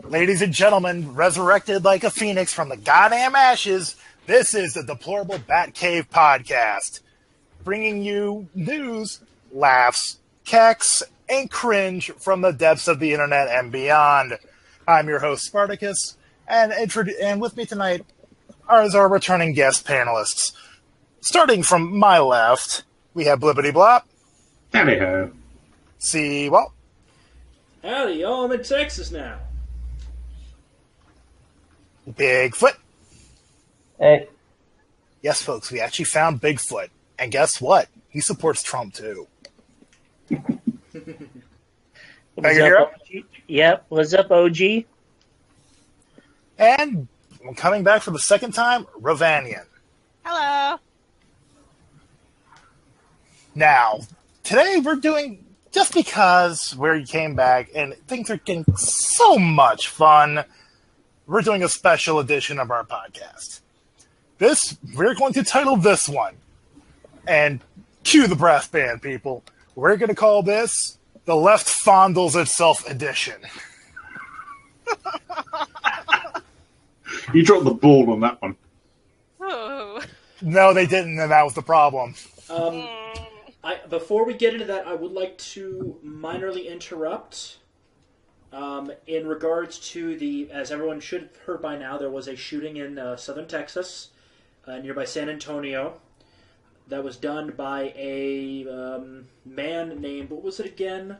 Ladies and gentlemen, resurrected like a phoenix from the goddamn ashes, this is the Deplorable Batcave podcast, bringing you news, laughs, kecks, and cringe from the depths of the internet and beyond. I'm your host, Spartacus, and with me tonight are our returning guest panelists. Starting from my left, we have Blippity Blop. Howdy ho. See, well. Howdy, y'all. I'm in Texas now. Bigfoot. Hey. Yes, folks, we actually found Bigfoot. And guess what? He supports Trump, too. What's up, OG? Yep, what's up, OG? And coming back for the second time, Ravanian. Hello. Now, today we're doing, just because we came back and things are getting so much fun, we're doing a special edition of our podcast. We're going to title this one, and cue the brass band, people. We're going to call this the Left Fondles Itself Edition. You dropped the ball on that one. Oh. No, they didn't, and that was the problem. Before we get into that, I would like to minorly interrupt. In regards to as everyone should have heard by now, there was a shooting in southern Texas, nearby San Antonio, that was done by a man named, what was it again?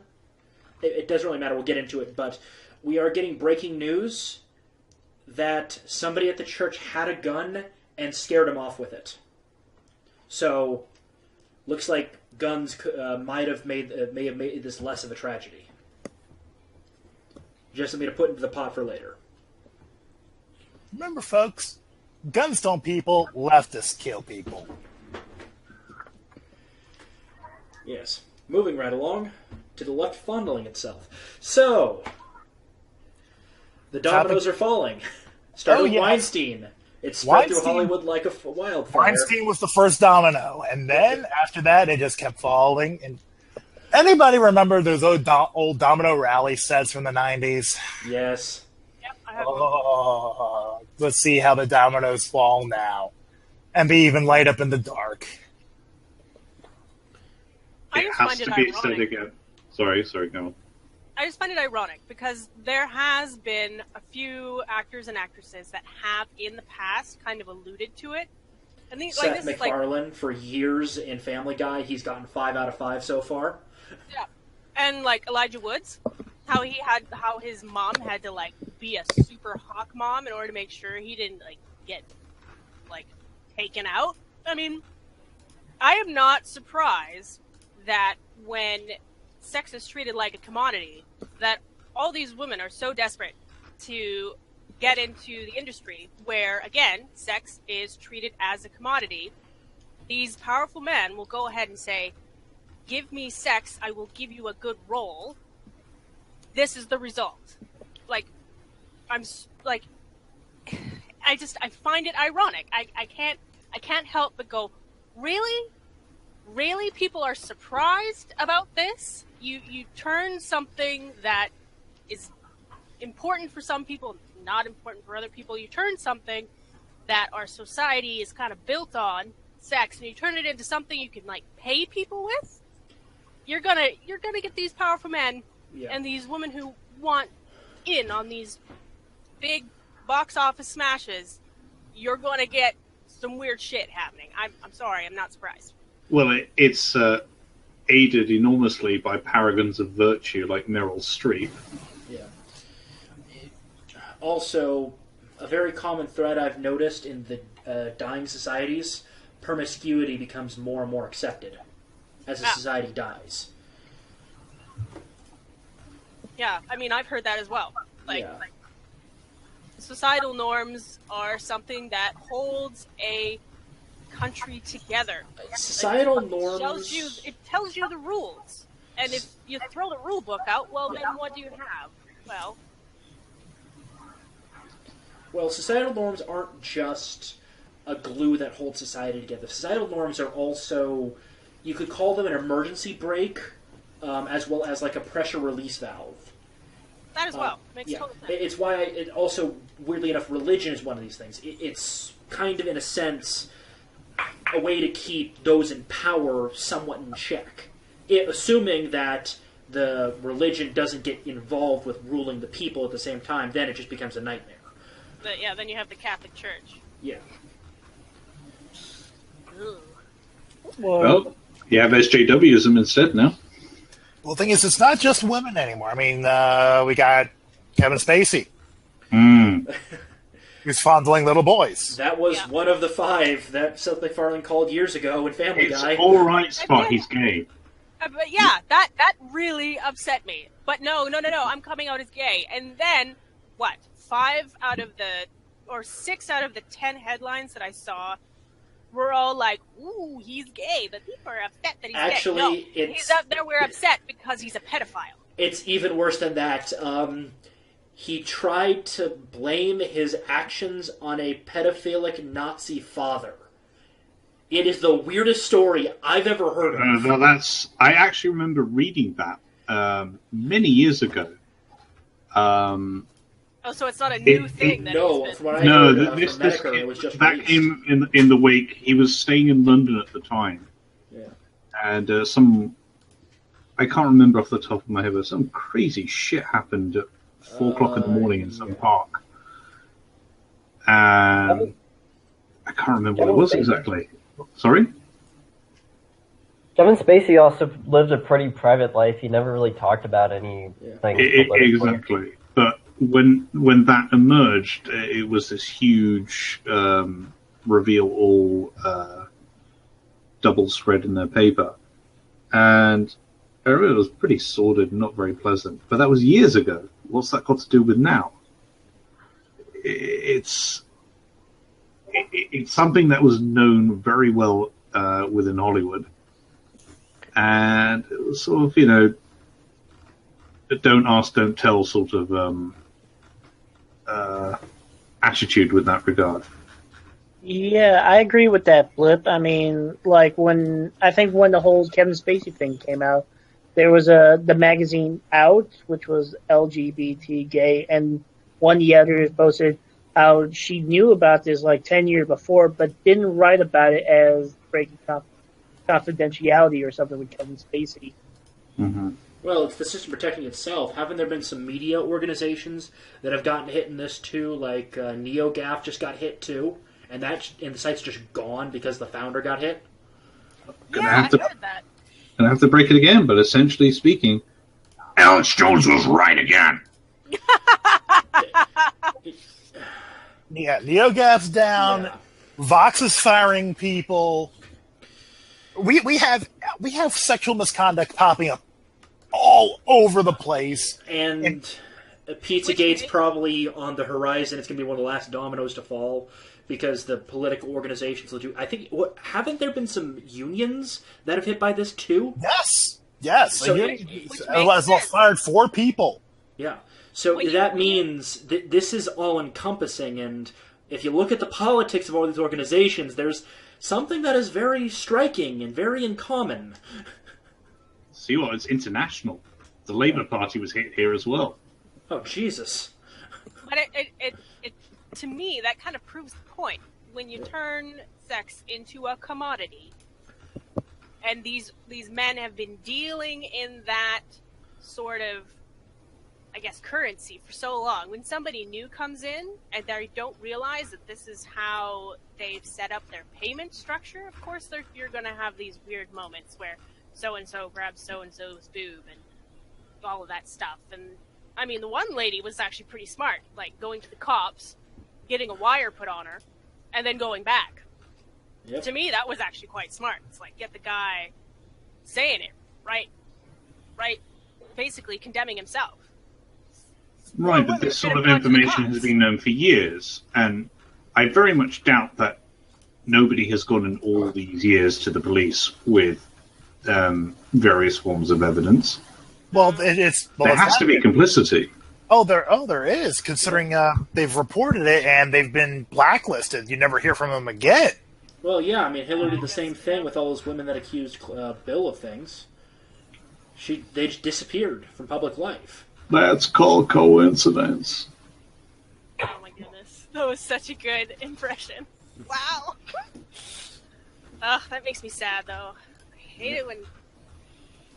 It doesn't really matter, we'll get into it, but we are getting breaking news that somebody at the church had a gun and scared him off with it. So, looks like guns may have made this less of a tragedy. Just something to put into the pot for later. Remember, folks, guns don't people, leftists kill people. Yes. Moving right along to the left fondling itself. So, the dominoes are falling. Starting with Weinstein. It spread through Hollywood like a wildfire. Weinstein was the first domino, and then after that, it just kept falling. And anybody remember those old domino rally sets from the 90s? Yes. Yep, I have one. Let's see how the dominoes fall now, and be even light up in the dark. It has to be said again. Sorry, go on. I just find it ironic because there has been a few actors and actresses that have in the past kind of alluded to it. And Seth MacFarlane, for years in Family Guy, he's gotten 5 out of 5 so far. Yeah. And like Elijah Woods, how his mom had to like be a super hawk mom in order to make sure he didn't like get like taken out. I mean, I am not surprised that when sex is treated like a commodity, that all these women are so desperate to get into the industry where, again, sex is treated as a commodity. These powerful men will go ahead and say, give me sex, I will give you a good role. This is the result. I find it ironic. I can't help but go, really? Really? People are surprised about this? You turn something that is important for some people, not important for other people. You turn something that our society is kind of built on, sex, and you turn it into something you can like pay people with. You're gonna get these powerful men and these women who want in on these big box office smashes. You're gonna get some weird shit happening. I'm sorry, I'm not surprised. Well, it's aided enormously by paragons of virtue like Meryl Streep. Yeah. Also, a very common thread I've noticed in the dying societies, promiscuity becomes more and more accepted as a society dies. Yeah, I mean, I've heard that as well. Societal norms are something that holds a country together. Societal norms... It tells you the rules. And if you throw the rule book out, well, then what do you have? Well, societal norms aren't just a glue that holds society together. Societal norms are also, you could call them an emergency brake, as well as like a pressure release valve. That as well. Makes Yeah, total sense. it's why it also, weirdly enough, religion is one of these things. It's kind of, in a sense, a way to keep those in power somewhat in check. Assuming that the religion doesn't get involved with ruling the people at the same time, then it just becomes a nightmare. But yeah, then you have the Catholic Church. Yeah. Ugh. Well, you have SJWism instead now. Well, the thing is, it's not just women anymore. I mean, we got Kevin Spacey, who's fondling little boys. That was one of the 5 that Seth MacFarlane called years ago in Family It's Guy. all right, Spot. He's gay. But yeah, that really upset me. But no, I'm coming out as gay. And then, what? 6 out of the 10 headlines that I saw were all like, ooh, he's gay, but people are upset that he's Actually, gay. No, he's up there, we're upset because he's a pedophile. It's even worse than that. He tried to blame his actions on a pedophilic Nazi father. It is the weirdest story I've ever heard of. Well, I actually remember reading that many years ago. Oh, so it's not a new thing that No, he's from what been... I heard this from Medicare, it was just that released. came in the wake. He was staying in London at the time, Yeah. and I can't remember off the top of my head, but some crazy shit happened at 4 o'clock in the morning in some park. And I can't remember what it was exactly. Sorry? Kevin Spacey also lived a pretty private life. He never really talked about anything. Exactly. But when that emerged, it was this huge reveal, all double spread in their paper. And it was pretty sordid and not very pleasant. But that was years ago. What's that got to do with now? It's something that was known very well within Hollywood. And it was sort of, don't ask, don't tell sort of attitude with that regard. Yeah, I agree with that, Blip. I mean, like when the whole Kevin Spacey thing came out, there was the magazine Out, which was LGBT gay, and one of the editors posted how she knew about this like 10 years before, but didn't write about it as breaking confidentiality or something with Kevin Spacey. Mm-hmm. Well, it's the system protecting itself. Haven't there been some media organizations that have gotten hit in this too? Like NeoGAF just got hit too, and the site's just gone because the founder got hit. Yeah, I heard that. Gonna have to break it again, but essentially speaking, Alex Jones was right again. Yeah, NeoGAF's down. Yeah. Vox is firing people. We have sexual misconduct popping up all over the place. And Pizzagate's probably on the horizon. It's going to be one of the last dominoes to fall because the political organizations will do. I think haven't there been some unions that have hit by this too? Yes. So It's fired 4 people. Yeah. So that means this is all encompassing, and if you look at the politics of all these organizations, there's something that is very striking and very in common. See what? It's international. The Labour Party was hit here as well. Oh, Jesus. But it to me, that kind of proves the point. When you turn sex into a commodity, and these men have been dealing in that sort of, I guess, currency for so long. When somebody new comes in and they don't realize that this is how they've set up their payment structure, of course you're going to have these weird moments where so-and-so grabs so-and-so's boob and all of that stuff. And, I mean, the one lady was actually pretty smart, like going to the cops, getting a wire put on her, and then going back. Yep. To me, that was actually quite smart. It's like, get the guy saying it, right, basically condemning himself. Right, but this sort of information has been known for years, and I very much doubt that nobody has gone in all these years to the police with various forms of evidence. Well, there has to be complicity. There is, considering they've reported it and they've been blacklisted. You never hear from them again. Well, yeah, I mean, Hillary did the same thing with all those women that accused Bill of things. They just disappeared from public life. That's called coincidence. Oh my goodness, that was such a good impression. Wow. Ugh, that makes me sad though. I hate it when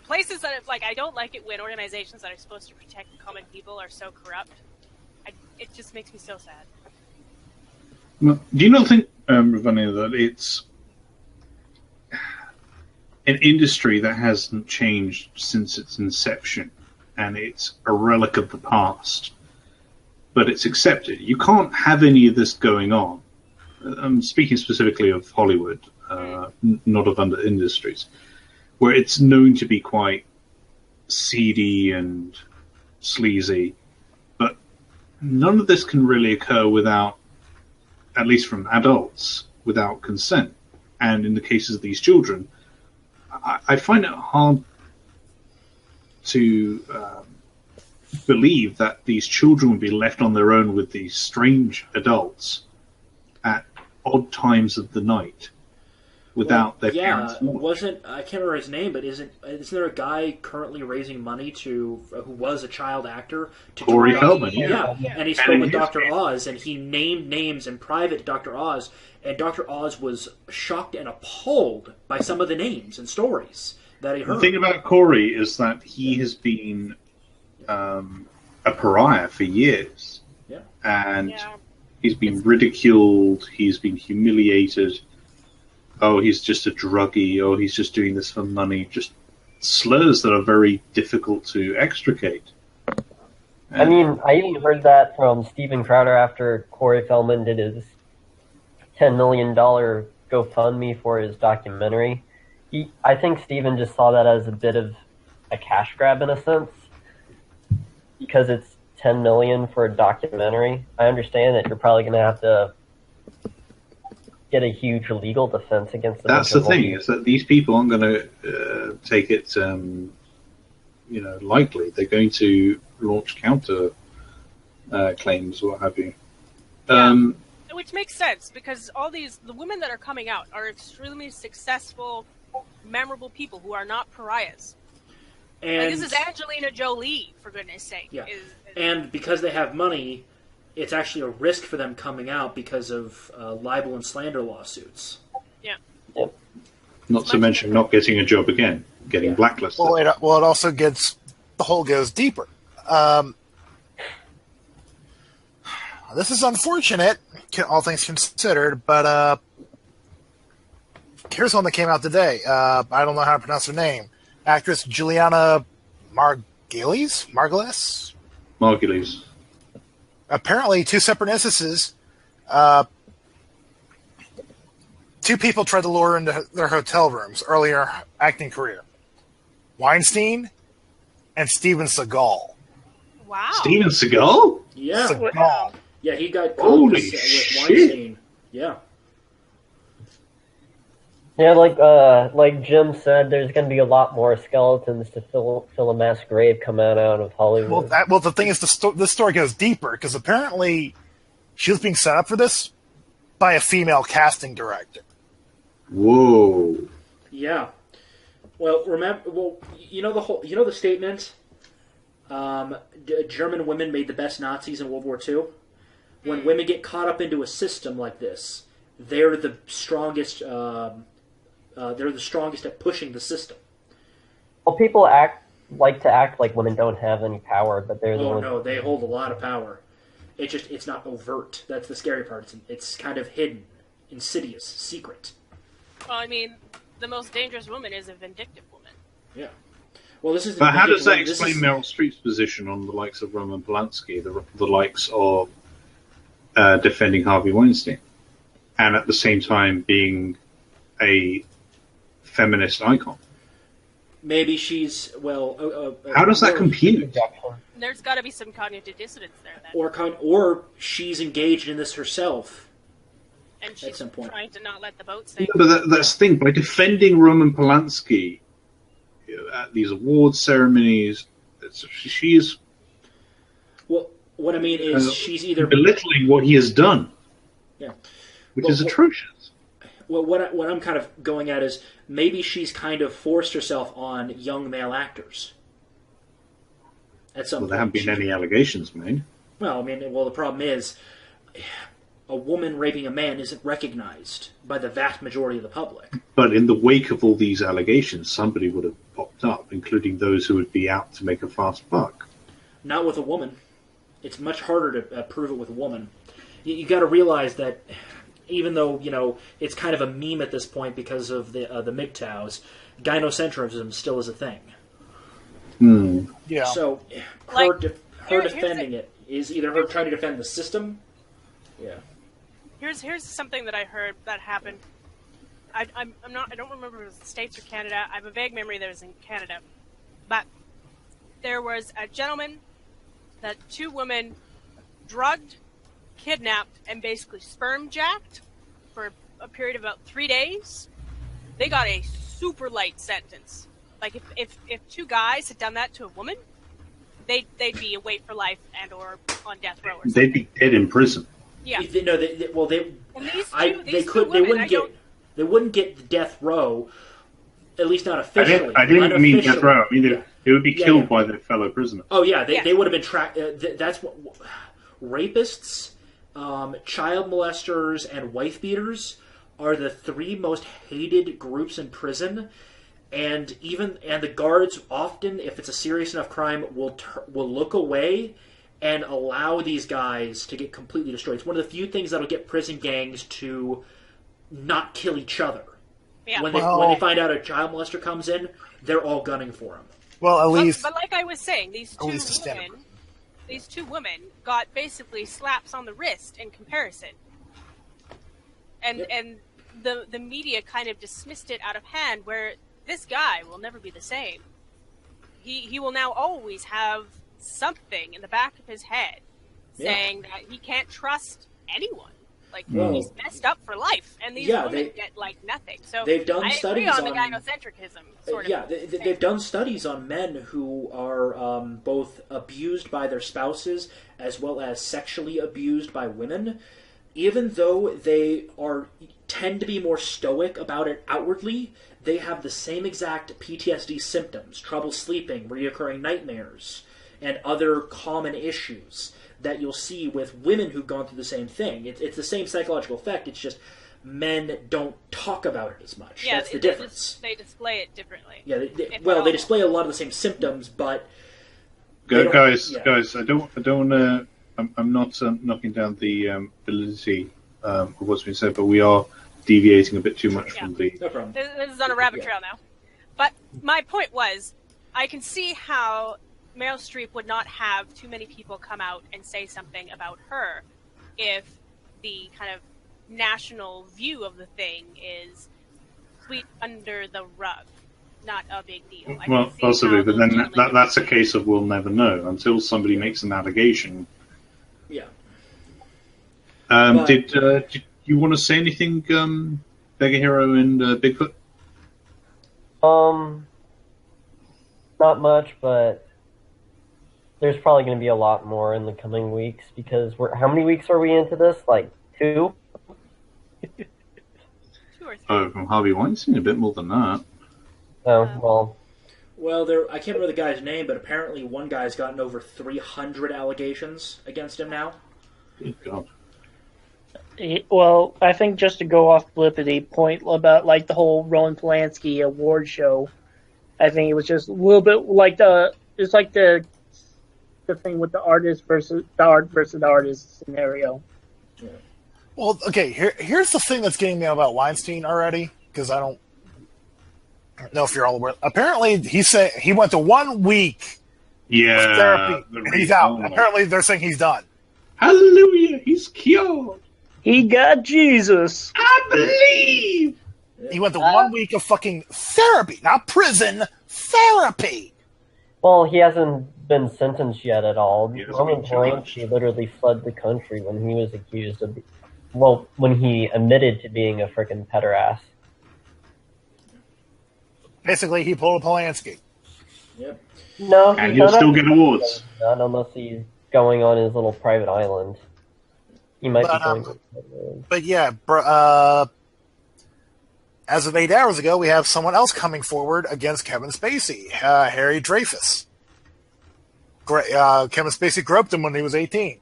places that I don't like it when organizations that are supposed to protect the common people are so corrupt. It just makes me so sad. Well, do you not think, Ravania, that it's an industry that hasn't changed since its inception, and it's a relic of the past, but it's accepted? You can't have any of this going on. I'm speaking specifically of Hollywood, not of other industries, where it's known to be quite seedy and sleazy, but none of this can really occur without, at least from adults, without consent. And in the cases of these children, I find it hard to believe that these children would be left on their own with these strange adults at odd times of the night without their parents. I can't remember his name, but isn't there a guy currently raising money who was a child actor? Corey Feldman, yeah. And he spoke with Dr. Oz, and he named names in private to Dr. Oz, and Dr. Oz was shocked and appalled by some of the names and stories that he heard. The thing about Corey is that he has been a pariah for years. Yeah. And he's been ridiculed, he's been humiliated. Oh, he's just a druggie. Oh, he's just doing this for money. Just slurs that are very difficult to extricate. I mean, I even heard that from Steven Crowder after Corey Feldman did his $10 million GoFundMe for his documentary. I think Steven just saw that as a bit of a cash grab in a sense, because it's $10 million for a documentary. I understand that you're probably going to have to get a huge legal defense against them. That's the thing, is that these people aren't going to take it, lightly. They're going to launch counter claims, what have you. Which makes sense, because the women that are coming out are extremely successful, memorable people who are not pariahs. And this is Angelina Jolie, for goodness sake. Yeah. And because they have money, it's actually a risk for them coming out because of libel and slander lawsuits. Yeah. Not to mention not getting a job again, getting blacklisted. Well, it also the hole goes deeper. This is unfortunate, all things considered, but here's one that came out today. I don't know how to pronounce her name. Actress Juliana Margulies. Apparently, two separate instances, two people tried to lure her into their hotel rooms early in her acting career. Weinstein and Steven Seagal. Wow. Steven Seagal? Yeah. Seagal. Wow. Yeah, he got caught Holy with shit. Weinstein. Yeah. Yeah, like Jim said, there's going to be a lot more skeletons to fill a mass grave coming out of Hollywood. Well, the thing is, this story goes deeper, because apparently she was being set up for this by a female casting director. Whoa. Yeah. Well, you know the statement, German women made the best Nazis in World War II? When women get caught up into a system like this, they're the strongest. They're the strongest at pushing the system. Well, people like to act like women don't have any power, but they're the ones. No, they hold a lot of power. It's not overt. That's the scary part. It's kind of hidden, insidious, secret. Well, I mean, the most dangerous woman is a vindictive woman. Yeah. Well, this is. But how does that explain Meryl Streep's position on the likes of Roman Polanski, the likes of defending Harvey Weinstein, and at the same time being a feminist icon? Maybe she's how does that compute? There's got to be some cognitive dissonance there, then. Or she's engaged in this herself. And she's at some point trying to not let the boat sink. But that's the thing. By defending Roman Polanski at these awards ceremonies, she is. Well, what I mean is she's either belittling what he has done. Yeah. Which is atrocious. Well, what I'm kind of going at is maybe she's kind of forced herself on young male actors at some Well, point. there haven't been any allegations made. Well, I mean, the problem is a woman raping a man isn't recognized by the vast majority of the public. But in the wake of all these allegations, somebody would have popped up, including those who would be out to make a fast buck. Not with a woman. It's much harder to prove it with a woman. You got to realize that even though, it's kind of a meme at this point because of the MGTOWs, gynocentrism still is a thing. Yeah. So her defending it is either her trying to defend the system. Yeah. Here's something that I heard that happened. I don't remember if it was the States or Canada. I have a vague memory that it was in Canada. But there was a gentleman that 2 women drugged, kidnapped, and basically sperm jacked for a period of about 3 days. They got a super light sentence. Like if 2 guys had done that to a woman, they'd be away for life and or on death row or something. They'd be dead in prison. Yeah. They wouldn't get the death row, at least not officially. I didn't mean death row. I mean, Yeah. they would be killed by their fellow prisoners. Oh yeah, they would have been tracked. That's what rapists, child molesters, and wife beaters are the 3 most hated groups in prison. And the guards often, if it's a serious enough crime, will look away and allow these guys to get completely destroyed. It's one of the few things that'll get prison gangs to not kill each other. Yeah. When they find out a child molester comes in, they're all gunning for him. Well, at least. But like I was saying, these two women got basically slaps on the wrist in comparison, and the media kind of dismissed it out of hand. Where this guy will never be the same. He will now always have something in the back of his head saying that he can't trust anyone. Like, he's messed up for life, and these women get, nothing. So they've done I studies agree on the gynocentrism, sort of. Yeah, they've done studies on men who are both abused by their spouses as well as sexually abused by women. Even though they tend to be more stoic about it outwardly, they have the same exact PTSD symptoms, trouble sleeping, reoccurring nightmares, and other common issues that you'll see with women who've gone through the same thing. It's the same psychological effect. It's just men don't talk about it as much. Yeah, that's the difference. They display it differently. Yeah, they display a lot of the same symptoms, but guys, I don't want to. I'm not knocking down the validity of what's been said, but we are deviating a bit too much from the. No problem. This is on a rabbit trail now. But my point was, I can see how Meryl Streep would not have too many people come out and say something about her if the kind of national view of the thing is sweep under the rug, not a big deal. Well, possibly, but then that's a case of we'll never know until somebody makes an allegation. Yeah. Did you want to say anything, Beggar Hero and Bigfoot? Not much, but there's probably going to be a lot more in the coming weeks because how many weeks are we into this? Like 2? 2 or 3. Oh, from Harvey Weinstein, a bit more than that. Oh, well. Well, I can't remember the guy's name, but apparently one guy's gotten over 300 allegations against him now. Good God. Well, I think just to go off Blippity point about the whole Roman Polanski award show, I think it was just a little bit like the thing with the art versus the artist scenario. Yeah. Well, okay, here's the thing that's getting me about Weinstein already, because I don't know if you're all aware. Apparently, he went to 1 week of therapy, and he's out. Apparently, they're saying he's done. Hallelujah, he's cured. He got Jesus. I believe. He went to 1 week of fucking therapy, not prison, therapy. Well, he hasn't been sentenced yet at all. He hasn't Roman been charged. Polanski literally fled the country when he was accused of, when he admitted to being a frickin' pederast. Basically, he pulled a Polanski. Yep. No, And he'll still get awards. Not unless he's going on his little private island. He might be going. But yeah, as of 8 hours ago, we have someone else coming forward against Kevin Spacey, Harry Dreyfus. Kevin Spacey groped him when he was 18.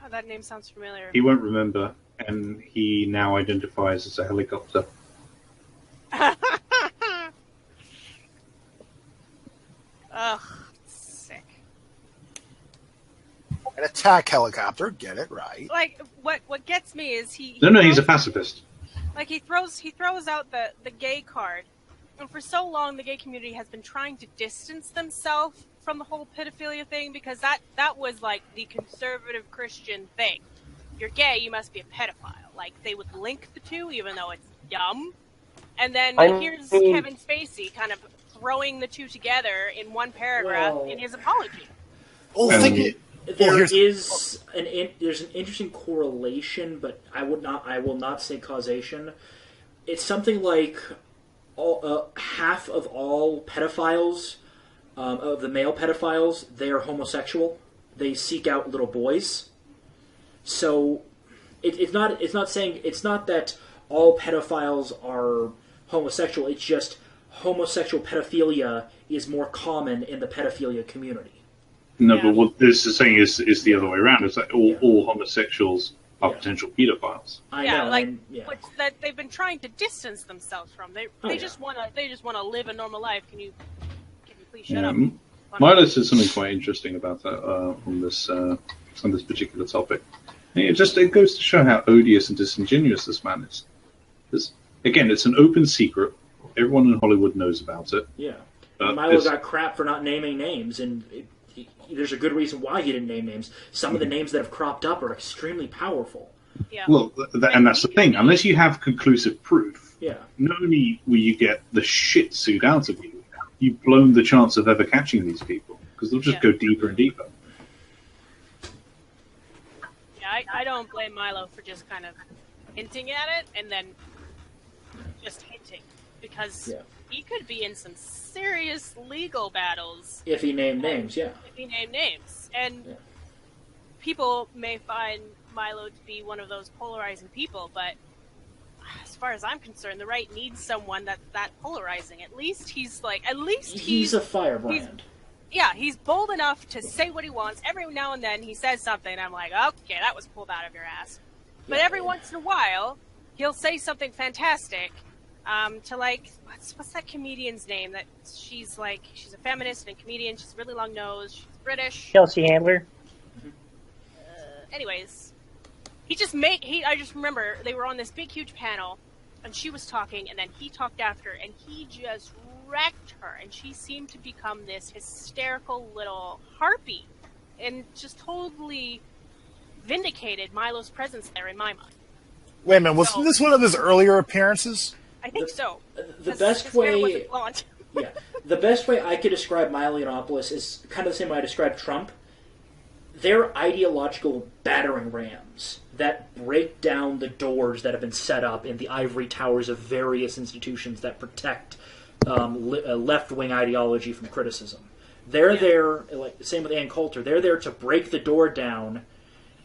Oh, that name sounds familiar. He won't remember, and he now identifies as a helicopter. Ugh, sick. An attack helicopter, get it right. Like, what gets me is No, he's a pacifist. Like, he throws out the gay card. And for so long, the gay community has been trying to distance themselves from the whole pedophilia thing because that was, like, the conservative Christian thing. You're gay, you must be a pedophile. Like, they would link the two, even though it's dumb. And then here's Kevin Spacey kind of throwing the two together in one paragraph in his apology. Oh, there's an interesting correlation, but I will not say causation. It's something like half of all pedophiles, of the male pedophiles, they are homosexual. They seek out little boys. So it's not that all pedophiles are homosexual. It's just homosexual pedophilia is more common in the pedophilia community. No, but what this is saying is the other way around. It's like all homosexuals are potential pedophiles. I know. Which that they've been trying to distance themselves from. They just want to live a normal life. Can you please shut up? Milo said something quite interesting about that on this particular topic. And it goes to show how odious and disingenuous this man is. Again, it's an open secret. Everyone in Hollywood knows about it. Yeah. Milo got crap for not naming names, and there's a good reason why he didn't name names. Some of the names that have cropped up are extremely powerful. Yeah. Well, and that's the thing. Unless you have conclusive proof, yeah. Not only will you get the shit sued out of you, you've blown the chance of ever catching these people, because they'll just go deeper and deeper. Yeah, I don't blame Milo for just kind of hinting at it, and then just hinting, because he could be in some serious legal battles if he named names. Yeah, if he named names, and people may find Milo to be one of those polarizing people, but as far as I'm concerned, the right needs someone that's that polarizing. At least he's a firebrand. He's bold enough to say what he wants. Every now and then he says something, and I'm like, okay, that was pulled out of your ass. But every once in a while, he'll say something fantastic. To like, what's that comedian's name? That she's a feminist and a comedian. She's really long nose. She's British. Chelsea Handler. Anyways, I just remember they were on this big, huge panel, and she was talking, and then he talked after, and he just wrecked her, and she seemed to become this hysterical little harpy, and just totally vindicated Milo's presence there in my mind. Wait a minute, wasn't this one of his earlier appearances? I think so. The best way I could describe Milo Yiannopoulos is kind of the same way I described Trump. They're ideological battering rams that break down the doors that have been set up in the ivory towers of various institutions that protect left-wing ideology from criticism. They're there, like same with Ann Coulter, they're there to break the door down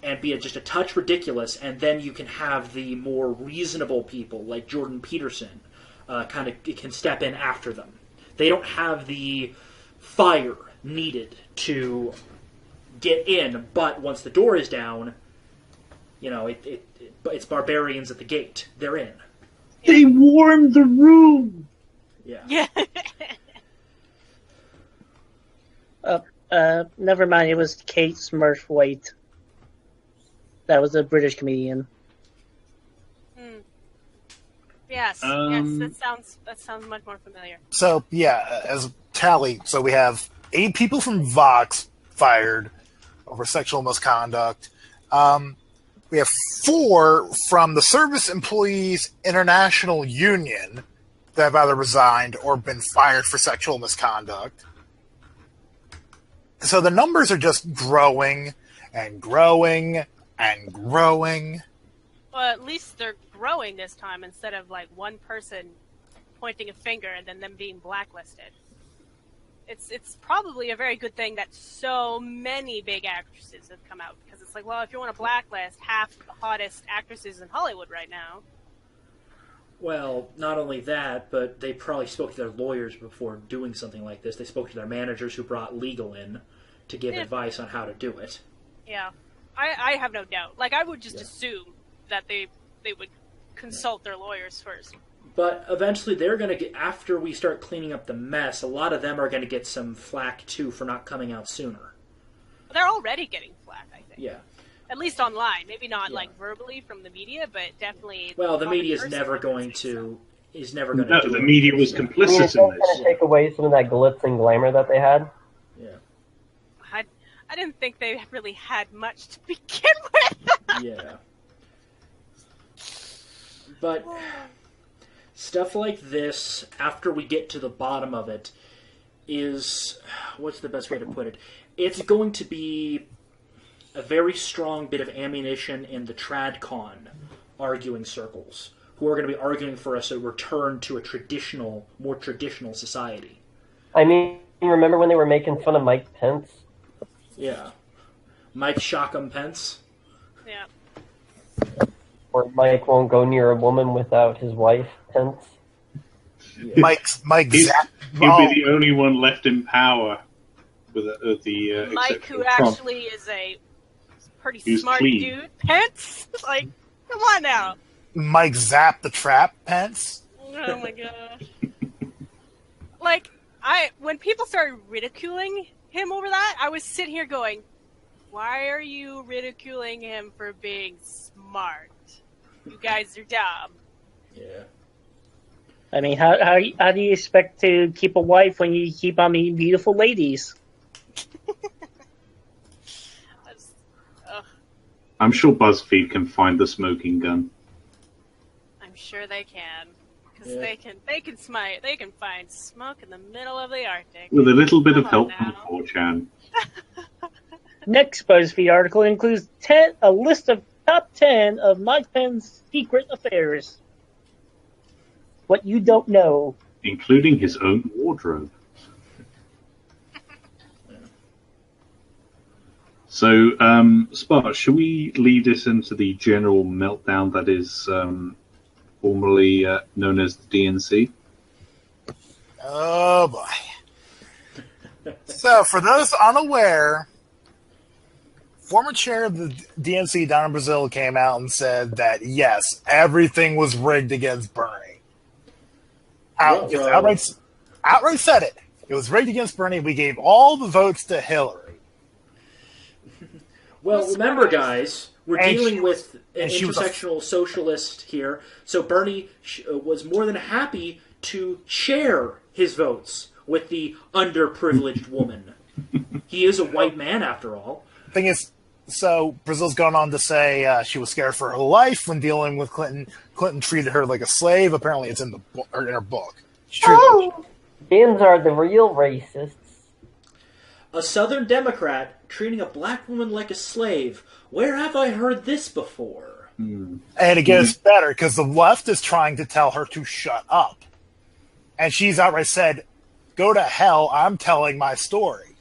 and be just a touch ridiculous, and then you can have the more reasonable people, like Jordan Peterson, kind of can step in after them. They don't have the fire needed to get in, but once the door is down, it's barbarians at the gate. They're in. They warmed the room! Yeah. Never mind, it was Kate Smurfwaite. That was a British comedian. Yes, that sounds much more familiar. So, as tally, so we have 8 people from Vox fired over sexual misconduct. We have 4 from the Service Employees International Union that have either resigned or been fired for sexual misconduct. So the numbers are just growing and growing and growing. Well, at least they're growing this time instead of like one person pointing a finger and then them being blacklisted. It's probably a very good thing that so many big actresses have come out, because it's like, well, if you want to blacklist half the hottest actresses in Hollywood right now. Well, not only that, but they probably spoke to their lawyers before doing something like this. They spoke to their managers who brought legal in to give advice on how to do it. Yeah. I have no doubt. Like, I would just assume that they would consult their lawyers first. But eventually they're going to get, after we start cleaning up the mess, a lot of them are going to get some flack, too, for not coming out sooner. They're already getting flack, I think. Yeah. At least online. Maybe not, like, verbally from the media, but definitely... Well, the media is never going to... No, the media was complicit in this. It's going to take away some of that glitz and glamour that they had. Yeah. I didn't think they really had much to begin with. Yeah. But stuff like this, after we get to the bottom of it, is... What's the best way to put it? It's going to be a very strong bit of ammunition in the TradCon arguing circles, who are going to be arguing for us a return to a more traditional society. I mean, remember when they were making fun of Mike Pence? Yeah. Mike Shockham Pence. Yeah. Or Mike won't go near a woman without his wife, Pence. Yeah. Mike Zap. He'll be the only one left in power with the Mike, who Trump. actually is a pretty He's smart clean. dude. Pence? Like, come on now. Mike Zap the Trap Pence. Oh my gosh. Like, when people started ridiculing him over that, I was sitting here going, why are you ridiculing him for being smart? You guys are dumb. Yeah. I mean, how do you expect to keep a wife when you keep on meeting beautiful ladies? I'm sure BuzzFeed can find the smoking gun. I'm sure they can. Because they can find smoke in the middle of the Arctic. With a little bit of Come help on from 4chan. Next BuzzFeed article includes a list of top 10 of Mike Pence's secret affairs. What you don't know. Including his own wardrobe. So, Spart, should we lead this into the general meltdown that is formerly known as the DNC? Oh, boy. So, for those unaware, former chair of the DNC, Donna Brazil, came out and said that, yes, everything was rigged against Bernie. Outright said it. It was rigged against Bernie. We gave all the votes to Hillary. Well, remember, guys, we're dealing with an she was intersectional socialist here, so Bernie was more than happy to share his votes with the underprivileged woman. He is a white man, after all. Thing is, so Brazil's gone on to say she was scared for her life when dealing with Clinton. Clinton treated her like a slave. Apparently, it's in her book. Gans are the real racists. A Southern Democrat treating a black woman like a slave. Where have I heard this before? And it gets better because the left is trying to tell her to shut up. And she's outright said, go to hell, I'm telling my story.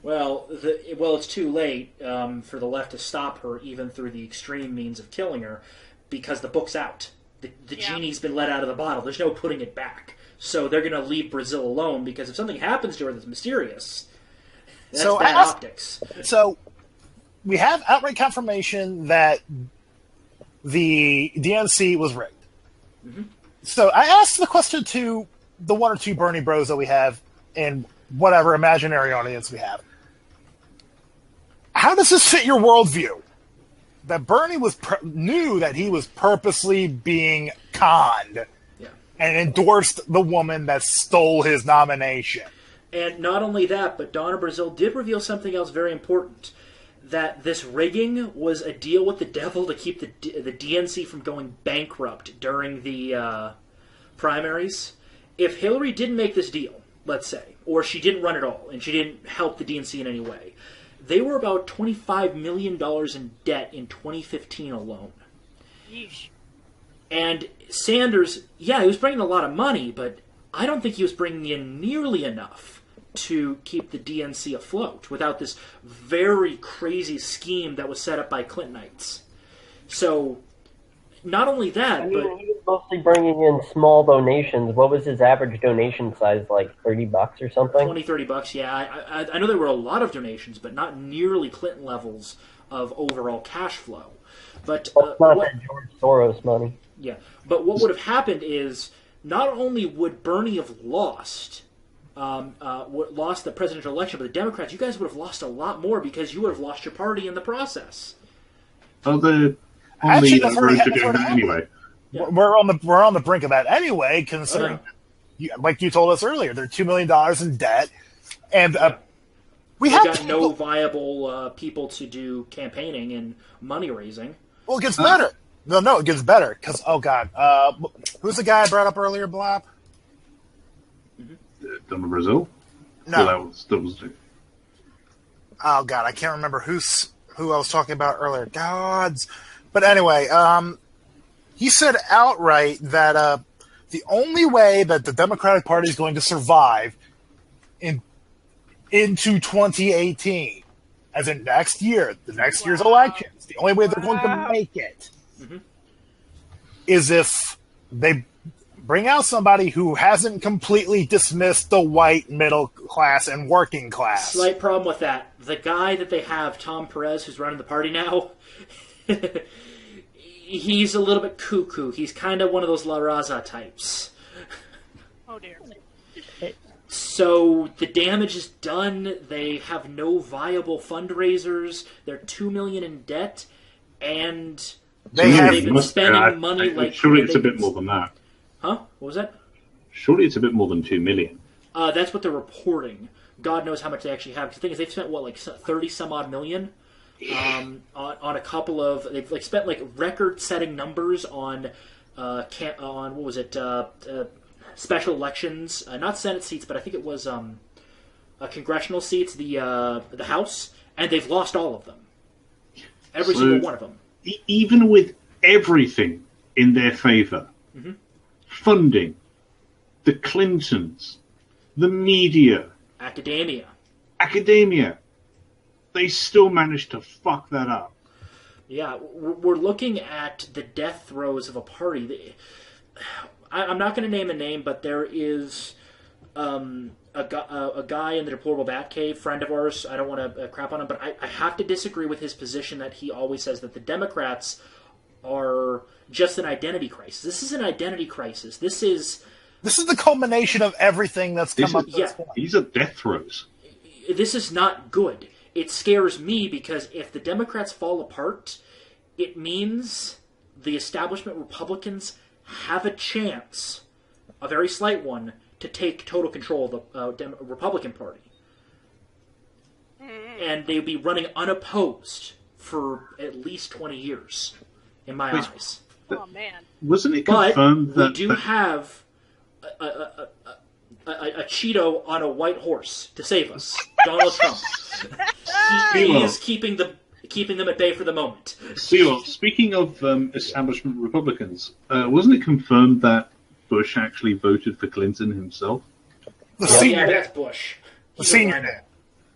Well, it's too late for the left to stop her, even through the extreme means of killing her, because the book's out. The genie's been let out of the bottle. There's no putting it back. So they're going to leave Brazil alone, because if something happens to her that's mysterious, that's bad optics. So we have outright confirmation that the DNC was rigged. Mm-hmm. So I asked the question to the one or two Bernie bros that we have in whatever imaginary audience we have. How does this fit your worldview? That Bernie knew that he was purposely being conned and endorsed the woman that stole his nomination. And not only that, but Donna Brazil did reveal something else very important. That this rigging was a deal with the devil to keep the DNC from going bankrupt during the primaries. If Hillary didn't make this deal, let's say, or she didn't run at all, and she didn't help the DNC in any way, they were about $25 million in debt in 2015 alone. Yeesh. And Sanders, he was bringing a lot of money, but I don't think he was bringing in nearly enough to keep the DNC afloat without this very crazy scheme that was set up by Clintonites. So not only that, I but mean, he was mostly bringing in small donations. What was his average donation size, like $30 or something? $20-$30, yeah. I know there were a lot of donations, but not nearly Clinton levels of overall cash flow. But Well, it's not that George Soros money. yeah, but what would have happened is not only would Bernie have lost the presidential election, but the Democrats, you guys would have lost a lot more because you would have lost your party in the process. Oh, they're on Actually, the that's already road to happened doing that anyway. Yeah. We're on the brink of that anyway, considering, like you told us earlier, they're $2 million in debt, and we They have got no viable people to do campaigning and money raising. Well, it gets better. No, it gets better because God, who's the guy I brought up earlier, Blap? Done in Brazil? No. Well, that was Oh God, I can't remember who I was talking about earlier. Gods, but anyway, he said outright that the only way that the Democratic Party is going to survive into 2018, as in next year, the next year's elections, the only way they're going to make it is if they bring out somebody who hasn't completely dismissed the white middle class and working class. Slight problem with that. The guy that they have, Tom Perez, who's running the party now, he's a little bit cuckoo. He's kind of one of those La Raza types. Oh dear. So the damage is done. They have no viable fundraisers. They're $2 million in debt, and they've been spending money like surely it's a bit more than that. Huh? What was that? Surely it's a bit more than $2 million. That's what they're reporting. God knows how much they actually have. Because the thing is, they've spent like 30 some odd million on a couple of. They've spent record-setting numbers on what was it? Special elections, not Senate seats, but I think it was congressional seats, the House, and they've lost all of them. Every single one of them. Even with everything in their favor, funding, the Clintons, the media, academia, they still managed to fuck that up. Yeah, we're looking at the death throes of a party. I'm not going to name a name, but there is a guy in the Deplorable Batcave, friend of ours. I don't want to crap on him, but I have to disagree with his position that he always says that the Democrats are just an identity crisis. This is an identity crisis. This is the culmination of everything that's come up. These are death throes. This is not good. It scares me because if the Democrats fall apart, it means the establishment Republicans have a chance, a very slight one, to take total control of the Republican Party. And they'd be running unopposed for at least 20 years, in my eyes. Oh, man. Wasn't it confirmed that we do have a Cheeto on a white horse to save us, Donald Trump. He is keeping them at bay for the moment. Speaking of establishment Republicans, wasn't it confirmed that Bush actually voted for Clinton himself? That's Bush. The senior now.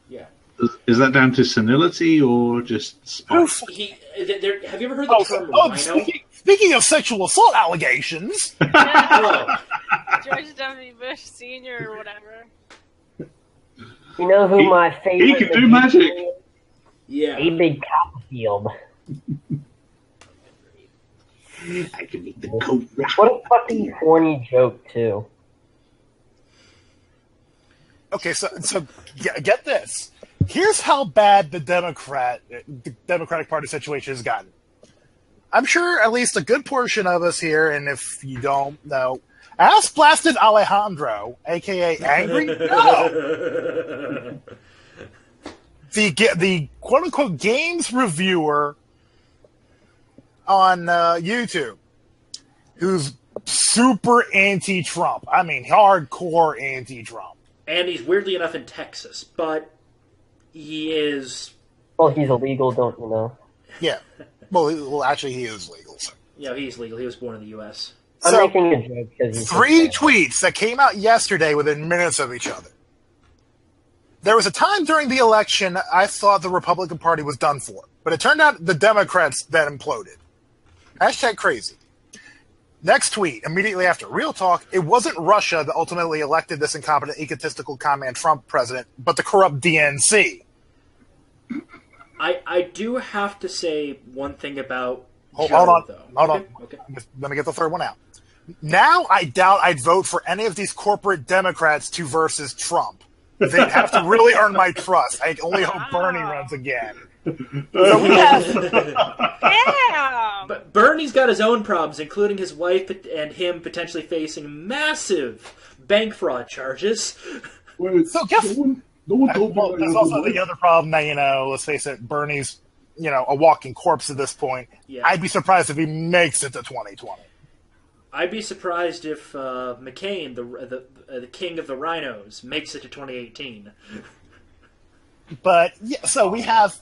Yeah. Is that down to senility or just spite? Have you ever heard the term rhino? Speaking of sexual assault allegations. George W. Bush Sr. or whatever. You know who my favorite... He can do magic! Yeah. A Big Copperfield. I can make the coat rock. What a fucking corny joke, too. Okay, so get this. Here's how bad the Democratic Party situation has gotten. I'm sure at least a good portion of us here, and if you don't know, ask Blasted Alejandro, a.k.a. Angry No! The quote-unquote games reviewer on YouTube, who's super anti-Trump. I mean, hardcore anti-Trump. And he's weirdly enough in Texas, but he is... Well, he's illegal, don't you know? Yeah. Well, actually, he is legal. So. Yeah, he's legal. He was born in the U.S. I'm making a joke because he's... 3 tweets that came out yesterday within minutes of each other. There was a time during the election I thought the Republican Party was done for, but it turned out the Democrats that imploded. Hashtag crazy. Next tweet, immediately after. Real talk, it wasn't Russia that ultimately elected this incompetent, egotistical command Trump president, but the corrupt DNC. I do have to say one thing about Hold Joe, on. though. Hold on. Okay. Let me get the third one out. Now I doubt I'd vote for any of these corporate Democrats to versus Trump. They'd have to really earn my trust. I only hope Bernie runs again. So we have... Damn! But Bernie's got his own problems, including his wife and him potentially facing massive bank fraud charges. Wait, So guess... no one told me Well, that there's I also was the other problem that, let's face it, Bernie's, a walking corpse at this point. Yeah. I'd be surprised if he makes it to 2020. I'd be surprised if McCain, the king of the rhinos, makes it to 2018. But yeah, so we have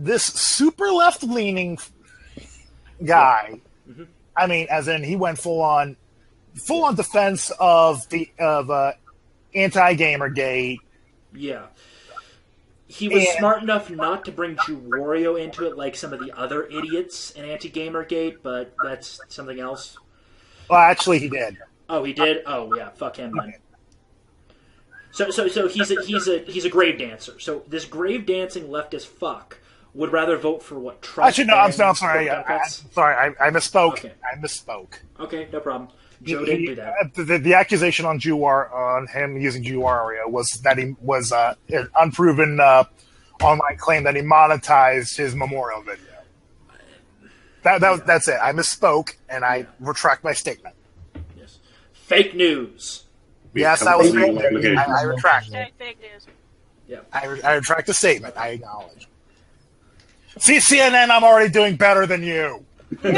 this super left leaning guy. Mm-hmm. I mean, as in he went full on defense of anti-Gamergate. Yeah. He was And- smart enough not to bring Wario into it like some of the other idiots in Anti-Gamergate, but that's something else. Well, actually, he did. Oh, he did? Oh, yeah, fuck him then. So he's a grave dancer. So this grave dancing leftist fuck would rather vote for what Trump. Actually, no. I'm sorry. and Democrats? I misspoke. Okay. I misspoke. Okay, no problem. Joe didn't do that. The accusation on him using Wario was that he was an unproven online claim that he monetized his memorial video. That's it. I misspoke, and I retract my statement. Yes. Fake news. Yes, that was Completely fake. obligation. I retract. Fake news. Yeah. I retract the statement. I acknowledge. See, CNN, I'm already doing better than you. But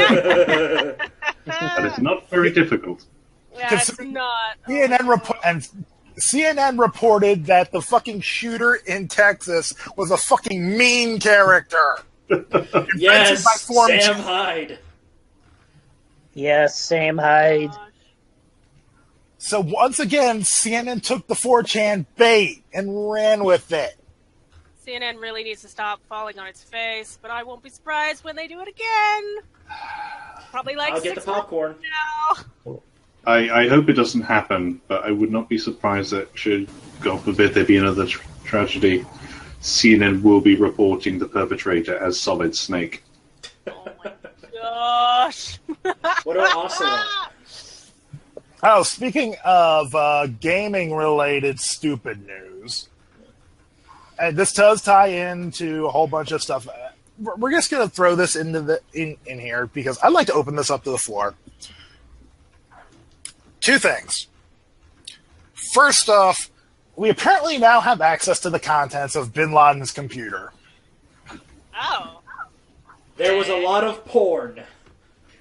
it's not very difficult. Yeah, it's not. CNN reported that the fucking shooter in Texas was a fucking mean character. Yes, by Form Sam G. Hyde. Yes, Sam Hyde. So once again, CNN took the 4chan bait and ran with it. CNN really needs to stop falling on its face, but I won't be surprised when they do it again. Probably like I'll get the 6 months popcorn. from now. I hope it doesn't happen, but I would not be surprised that should, God forbid, there be another tragedy, CNN will be reporting the perpetrator as Solid Snake. Oh my gosh. What about Ocelot? Oh, speaking of gaming-related stupid news, and this does tie into a whole bunch of stuff. We're just going to throw this into in here because I'd like to open this up to the floor. Two things. First off, we apparently now have access to the contents of Bin Laden's computer. Oh. There was a lot of porn.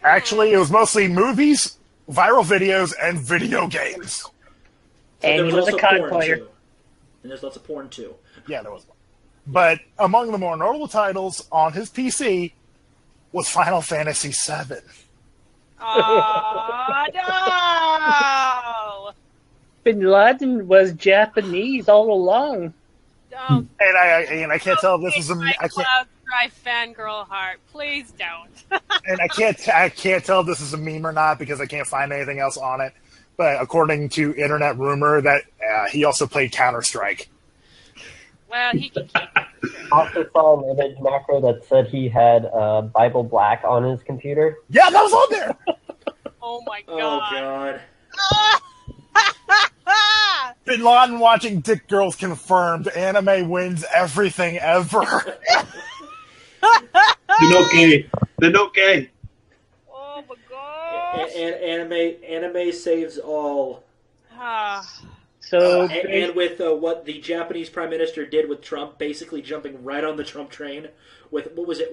Actually, it was mostly movies, viral videos, and video games. And There he was a also COD porn, player. too. And there's lots of porn too. Yeah, there was one. But among the more notable titles on his PC was Final Fantasy VII. Oh, no! Bin Laden was Japanese all along. Don't. And I can't tell if this is My I can't Cloud Drive fangirl heart. Please don't. and I can't tell if this is a meme or not because I can't find anything else on it. But according to internet rumor, that he also played Counter-Strike. Well, he can keep it. Also saw an image macro that said he had Bible Black on his computer. Yeah, that was on there. Oh my Oh god. god. Bin Laden watching Dick Girls confirmed. Anime wins everything ever. They're not gay. They're not gay. Oh my gosh. Anime saves all. Ah. So And with what the Japanese Prime Minister did with Trump, basically jumping right on the Trump train with, what was it,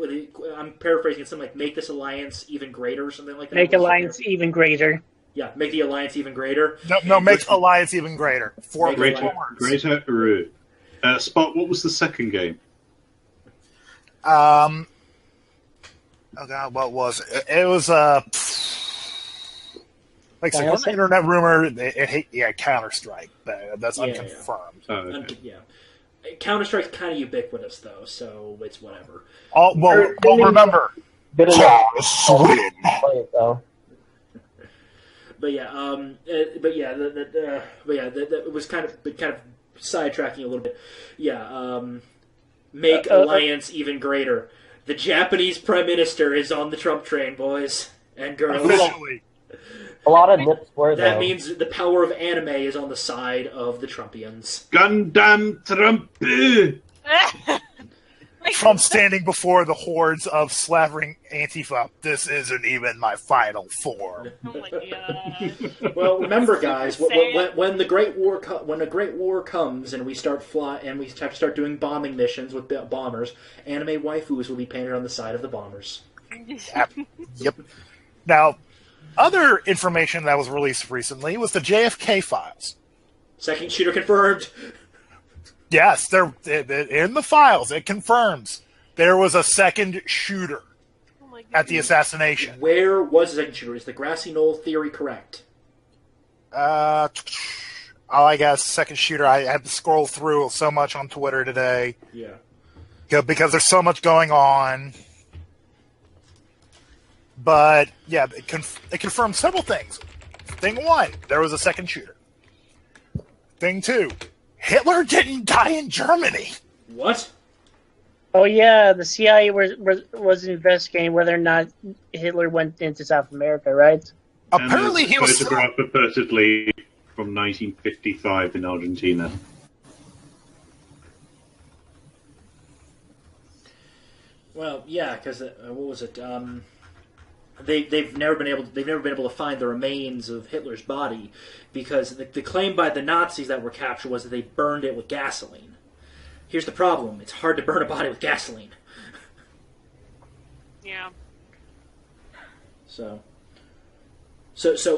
I'm paraphrasing it, something like make this alliance even greater or something like that. make alliance even greater. Yeah, make the alliance even greater. No, make Alliance even greater. Four Make words. Greater. Spot, what was the second game? Oh god, what was it? It was like I said, Final from the internet rumor, it Counter-Strike. That's Yeah, unconfirmed. Oh, okay. Yeah. Counter-Strike's kind of ubiquitous, though, so it's whatever. Well, remember, Good enough. Sweden. Play it, though. But yeah, it was kind of sidetracking a little bit. Yeah, make alliance even greater. The Japanese Prime Minister is on the Trump train, boys and girls. Officially. A lot of nips were That though. means the power of anime is on the side of the Trumpians. Gundam Trump. Trump standing before the hordes of slavering Antifa. This isn't even my final form. Oh my god. Well, remember, guys, Say when the Great War when a Great War comes and we start we have to start doing bombing missions with bombers, anime waifus will be painted on the side of the bombers. Yep. Now, other information that was released recently was the JFK files. Second shooter confirmed. Yes, they're in the files. It confirms there was a second shooter Oh my at the assassination. Where was the second shooter? Is the grassy knoll theory correct? I guess second shooter. I had to scroll through so much on Twitter today. Yeah. Because there's so much going on. But yeah, it confirmed several things. Thing one, there was a second shooter. Thing two, Hitler didn't die in Germany. What? Oh yeah, the CIA was investigating whether or not Hitler went into South America, right? Apparently, and he was. photograph purportedly from 1955 in Argentina. Well, yeah, because what was it? They've never been able to find the remains of Hitler's body because the claim by the Nazis that were captured was that they burned it with gasoline. Here's the problem: it's hard to burn a body with gasoline. Yeah. So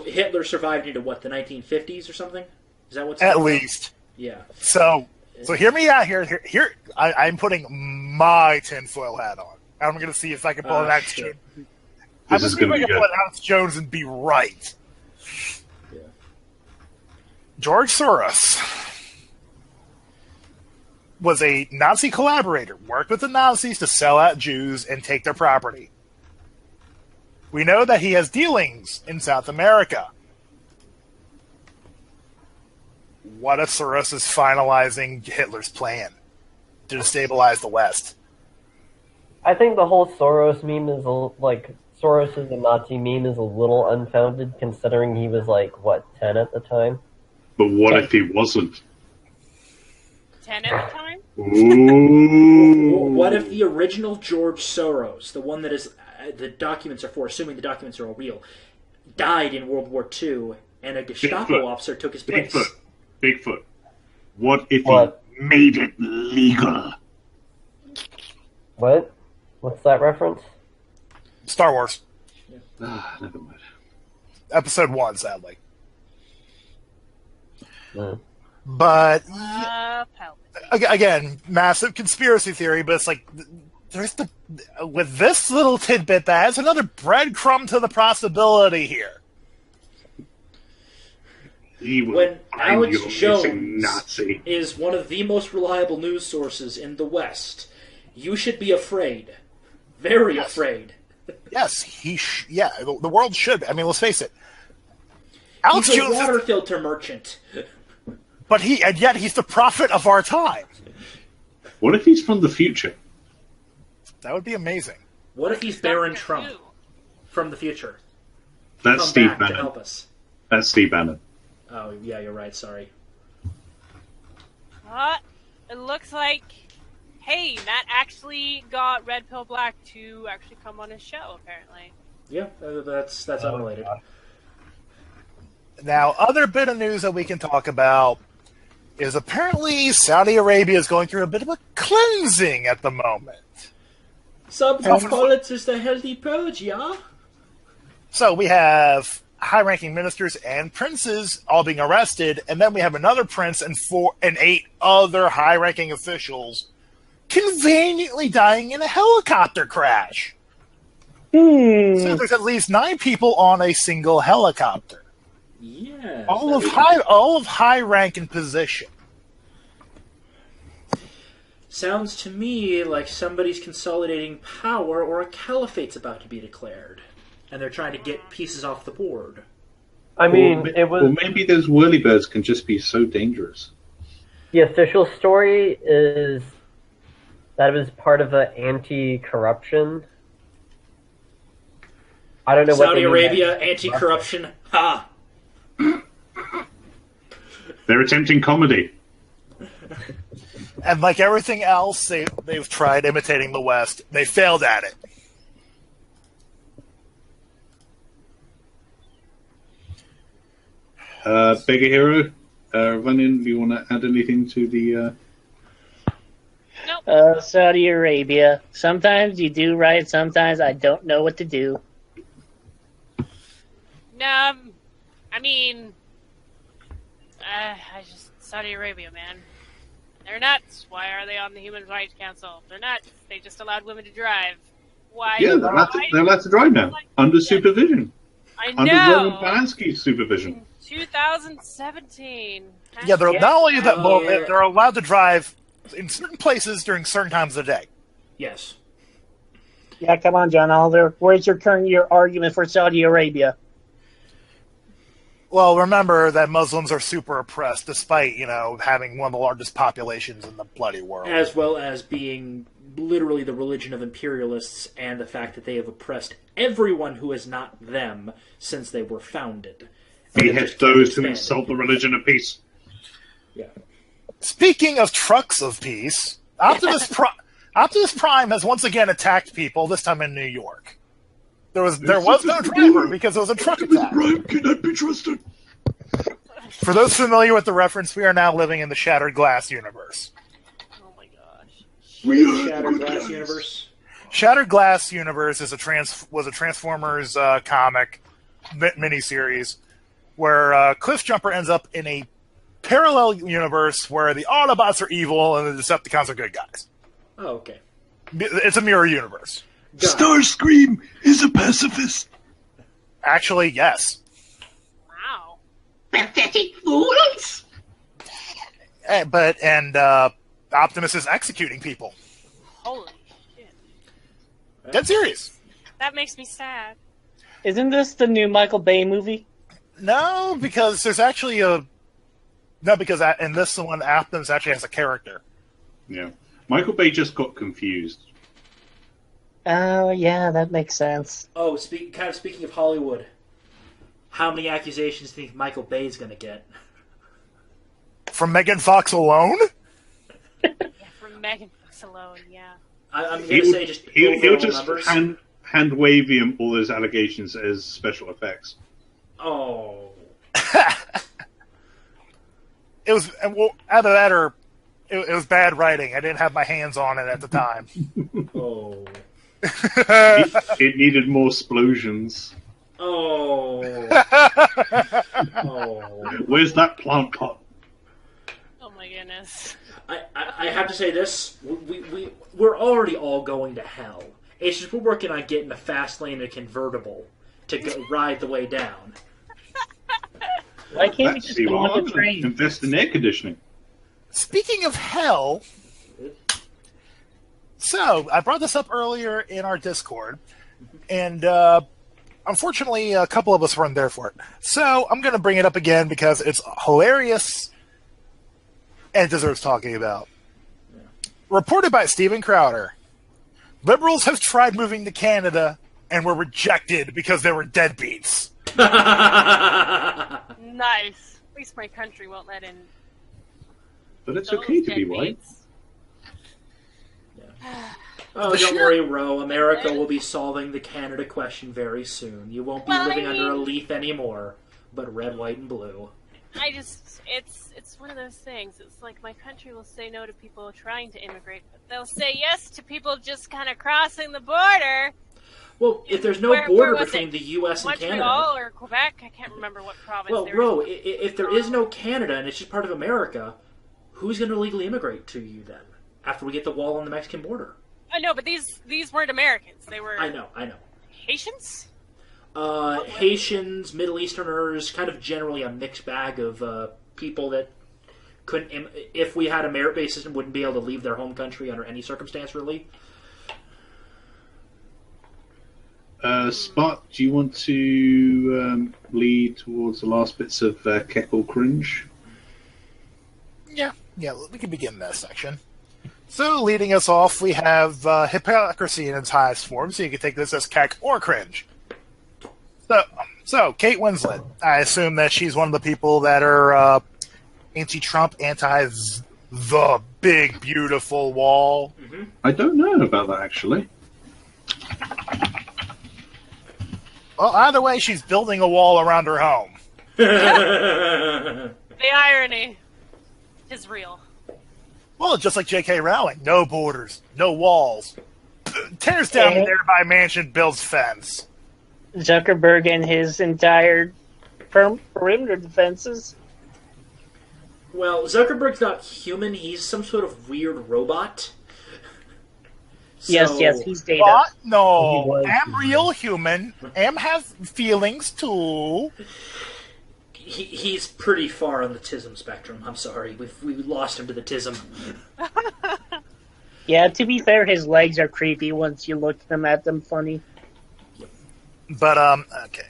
Hitler survived into what, the 1950s or something? Is that what's At least. Yeah. So hear me out here. I'm putting my tinfoil hat on. I'm going to see if I can pull an Alex shit. Jones. I'm This is just going going to to be pull good. an Alex Jones and be right. Yeah. George Soros was a Nazi collaborator, worked with the Nazis to sell out Jews and take their property. We know that he has dealings in South America. What if Soros is finalizing Hitler's plan to destabilize the West? I think the whole Soros meme is Soros is a Nazi meme is a little unfounded considering he was 10 at the time. But what if he wasn't? 10 at the time? Ooh. What if the original George Soros, the one that is the documents are for, assuming the documents are all real, died in World War II, and a Gestapo Bigfoot. officer took his place? Bigfoot. What if What? he made it legal? What? What's that reference? Star Wars. Never mind. Episode 1, sadly. Mm. But, Palpatine. again, massive conspiracy theory, but it's there's with this little tidbit that adds another breadcrumb to the possibility here. He will When find Alex you a Jones missing Nazi. is one of the most reliable news sources in the West, you should be afraid. Very afraid. Yes, the world should. I mean, let's face it. Alex He's a Jones, water filter merchant. and yet he's the prophet of our time. What if he's from the future? That would be amazing. What if he's Baron Doctor Trump Who. from the future? That's Come Steve back to Bannon. help us. That's Steve Bannon. Oh, yeah, you're right, sorry. It looks like, hey, Matt actually got Red Pill Black to actually come on his show, apparently. Yeah, that's unrelated. Now, other bit of news that we can talk about is apparently Saudi Arabia is going through a bit of a cleansing at the moment. Some call it just a healthy purge, yeah? So we have high-ranking ministers and princes all being arrested, and then we have another prince and 8 other high-ranking officials conveniently dying in a helicopter crash. So there's at least 9 people on a single helicopter. Yeah. All of high rank and position. Sounds to me like somebody's consolidating power or a caliphate's about to be declared. And they're trying to get pieces off the board. I mean, it was... Or maybe those whirlybirds can just be so dangerous. The official story is that it was part of an anti-corruption. I don't know what Saudi Arabia, anti-corruption. Ha! They're attempting comedy. And like everything else, they've tried imitating the West. They failed at it. Bigger Hero, Runyon, do you want to add anything to the... Nope. Saudi Arabia. Sometimes you do right, sometimes I don't know what to do. I mean, Saudi Arabia, man. They're nuts. Why are they on the Human Rights Council? They're nuts. They just allowed women to drive. Why? Yeah, they're allowed to drive now, under supervision. I know. Under Roman Polanski's supervision. 2017. Yeah, they're not only that, well, they're allowed to drive in certain places during certain times of the day. Yes. Yeah, come on, John Oliver. Where's your argument for Saudi Arabia? Well, remember that Muslims are super oppressed, despite, having one of the largest populations in the bloody world. As well as being literally the religion of imperialists and the fact that they have oppressed everyone who is not them since they were founded. Behead those who insult the religion of peace. Yeah. Speaking of trucks of peace, Optimus Prime has once again attacked people, this time in New York. There was no driver because it was a truck attack. Prime cannot be trusted. For those familiar with the reference, we are now living in the Shattered Glass universe. Oh my gosh. Shattered Glass Universe. Shattered Glass Universe is was a Transformers comic miniseries where Cliffjumper ends up in a parallel universe where the Autobots are evil and the Decepticons are good guys. Oh, okay. It's a mirror universe. Starscream is a pacifist. Actually, yes. Wow. Pathetic fools. And Optimus is executing people. Holy shit. Dead serious. That makes me sad. Isn't this the new Michael Bay movie? No, because there's actually because in this one, Optimus actually has a character. Yeah. Michael Bay just got confused. Oh, yeah, that makes sense. Oh, speaking of Hollywood, how many accusations do you think Michael Bay's going to get? From Megan Fox alone? Yeah, from Megan Fox alone, yeah. I'm going to say just He'll just numbers. hand wave him all those allegations as special effects. Oh. It was, well, either that or it was bad writing. I didn't have my hands on it at the time. Oh. It needed more explosions. Oh. Oh. Where's that plant pot? Oh my goodness. I have to say this. We're already all going to hell. It's just we're working on getting a fast lane and a convertible to go ride the way down. Why can't we just go on the train? Invest in air conditioning. Speaking of hell, so I brought this up earlier in our Discord, and unfortunately a couple of us weren't there for it. So I'm going to bring it up again because it's hilarious and deserves talking about. Reported by Steven Crowder, liberals have tried moving to Canada and were rejected because they were deadbeats. Nice. At least my country won't let in. But it's okay to be white. Oh, don't worry, Ro. America will be solving the Canada question very soon. You won't be living under a leaf anymore, but red, white, and blue. It's one of those things. It's like my country will say no to people trying to immigrate, but they'll say yes to people just kind of crossing the border. Well, if there's no border between the U.S. and Canada... Montreal or Quebec? I can't remember what province. Well, Ro, if there is no Canada and it's just part of America, who's going to legally immigrate to you then? After we get the wall on the Mexican border? I know, but these weren't Americans. They were... I know. Haitians? Haitians, Middle Easterners, kind of generally a mixed bag of people that if we had a merit-based system, wouldn't be able to leave their home country under any circumstance, really. Spot, do you want to lead towards the last bits of Keckle Cringe? Yeah, we can begin that section. So, leading us off, we have hypocrisy in its highest form, so you can take this as keck or cringe. So Kate Winslet, I assume that she's one of the people that are anti-Trump, the big, beautiful wall. Mm-hmm. I don't know about that, actually. Well, either way, she's building a wall around her home. The irony is real. Well, just like J.K. Rowling, no borders, no walls. Tears down a nearby mansion, builds fence. Zuckerberg and his entire perimeter defenses. Well, Zuckerberg's not human. He's some sort of weird robot. Yes, he's data. What? No, I'm real human. Am has feelings too. He's pretty far on the tism spectrum. I'm sorry, we lost him to the tism. Yeah, to be fair, his legs are creepy once you look at them funny. But okay.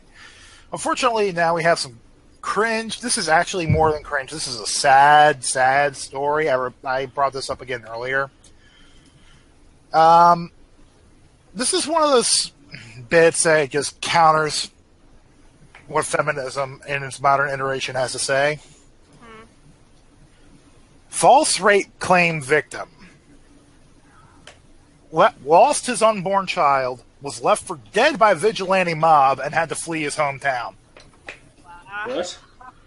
Unfortunately, now we have some cringe. This is actually more than cringe. This is a sad, sad story. I brought this up again earlier. This is one of those bits that just counters what feminism in its modern iteration has to say. Mm-hmm. False rape claim victim lost his unborn child, was left for dead by vigilante mob, and had to flee his hometown. What?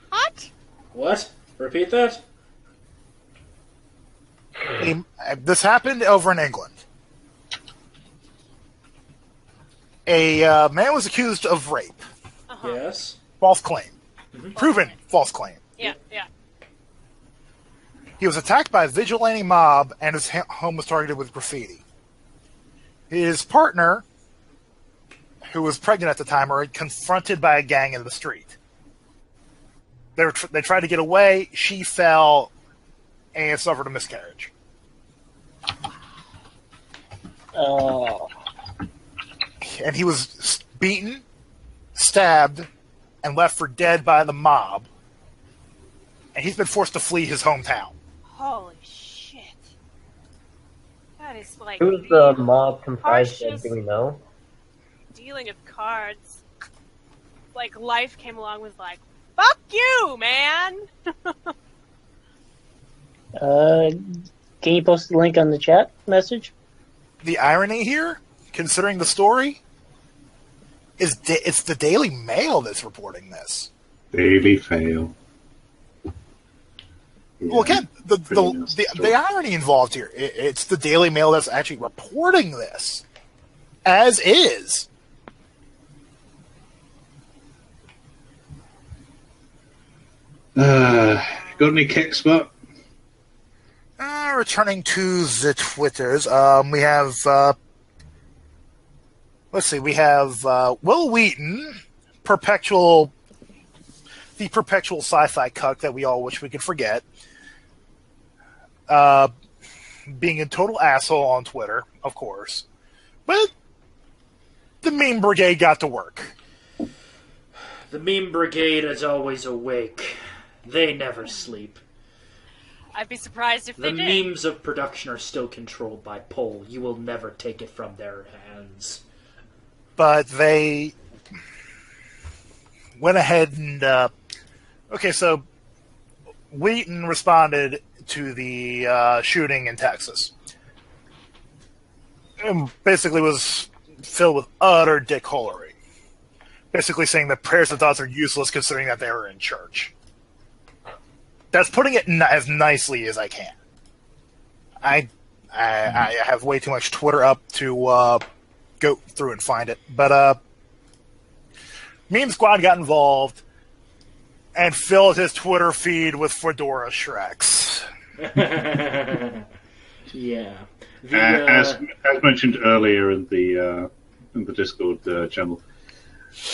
What? What? Repeat that? This happened over in England. A man was accused of rape. Uh-huh. Yes. False claim. Mm-hmm. Proven false claim. Yeah. He was attacked by a vigilante mob, and his home was targeted with graffiti. His partner, who was pregnant at the time, were confronted by a gang in the street. They tried to get away. She fell and suffered a miscarriage. Oh. And he was beaten, stabbed, and left for dead by the mob. And he's been forced to flee his hometown. Holy shit. That is like... Who's the mob comprised of, do we know? Dealing of cards. Like, life came along with like, fuck you, man! Can you post the link on the chat message? The irony here, considering the story, is it's the Daily Mail that's reporting this. Daily Fail. Yeah, well, again, the irony involved here, it's the Daily Mail that's actually reporting this, as is. Got any kick spot? Returning to the Twitters, we have, let's see, we have Will Wheaton, the perpetual sci-fi cuck that we all wish we could forget, being a total asshole on Twitter, of course. But the meme brigade got to work. The meme brigade is always awake. They never sleep. I'd be surprised if they did. The memes of production are still controlled by Poll. You will never take it from their hands. But they went ahead and... okay, so Wheaton responded to the shooting in Texas. And basically was filled with utter dickholery. Basically saying that prayers and thoughts are useless considering that they were in church. That's putting it as nicely as I can. I have way too much Twitter up to go through and find it. But Meme Squad got involved and filled his Twitter feed with Fedora Shreks. Yeah. As mentioned earlier in the Discord channel,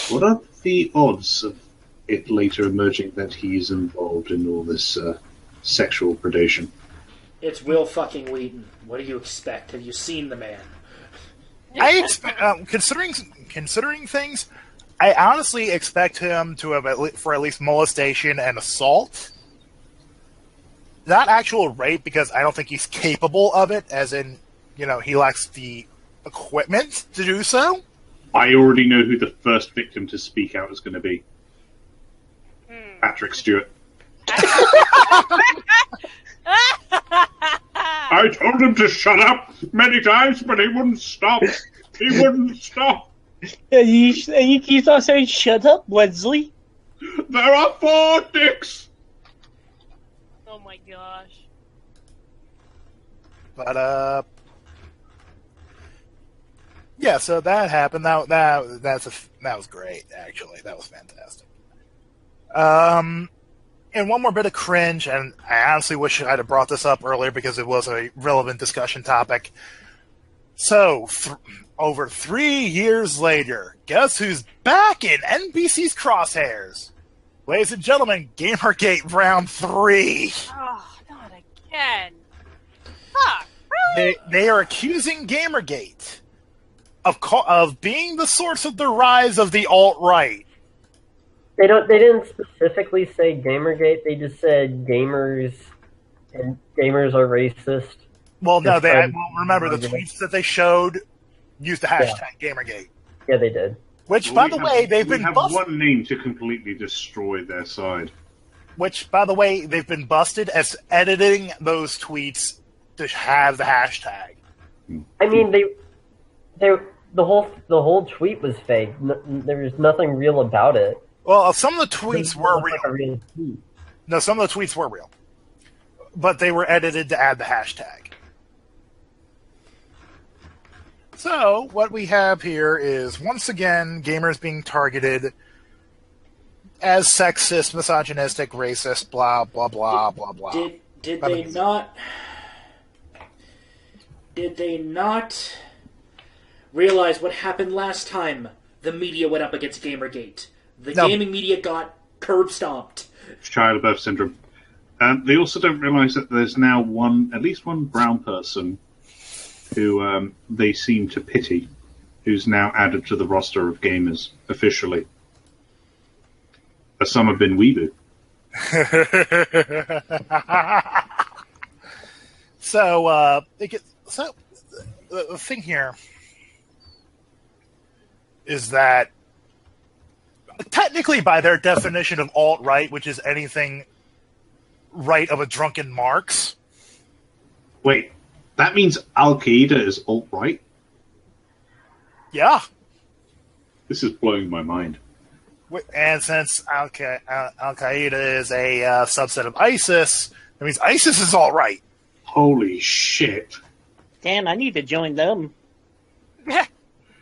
what are the odds of it later emerging that he's involved in all this sexual predation. It's Will fucking Wheaton. What do you expect? Have you seen the man? I expect, considering things, I honestly expect him to have for at least molestation and assault. Not actual rape, because I don't think he's capable of it, as in, he lacks the equipment to do so. I already know who the first victim to speak out is going to be. Patrick Stewart. I told him to shut up many times, but he wouldn't stop. He wouldn't stop. And he keeps on saying, "Shut up, Wesley." There are 4 dicks. Oh my gosh. But yeah. So that happened. That was great. Actually, that was fantastic. And one more bit of cringe, and I honestly wish I'd have brought this up earlier because it was a relevant discussion topic. So, over 3 years later, guess who's back in NBC's crosshairs? Ladies and gentlemen, Gamergate Round 3. Oh, not again. Fuck, really? They are accusing Gamergate of being the source of the rise of the alt-right. They didn't specifically say Gamergate. They just said gamers, and gamers are racist. Well, no, remember the tweets that they showed used the hashtag Gamergate. Yeah, they did. Which, by the way, they've been busted. One name to completely destroy their side. Which, by the way, they've been busted as editing those tweets to have the hashtag. I mean, the whole tweet was fake. There was nothing real about it. Well, some of the tweets were real. Like a real tweet. No, some of the tweets were real. But they were edited to add the hashtag. So, what we have here is, once again, gamers being targeted as sexist, misogynistic, racist, blah, blah, blah, blah, blah. Did they not realize what happened last time the media went up against Gamergate? The gaming media got curb stomped. Childbirth syndrome. They also don't realise that there's now at least one brown person who they seem to pity, who's now added to the roster of gamers officially. Osama bin Weebu. So the thing here is that technically, by their definition of alt-right, which is anything right of a drunken Marx. Wait, that means Al-Qaeda is alt-right? Yeah. This is blowing my mind. And since Al-Qaeda is a subset of ISIS, that means ISIS is alt-right. Holy shit. Damn, I need to join them.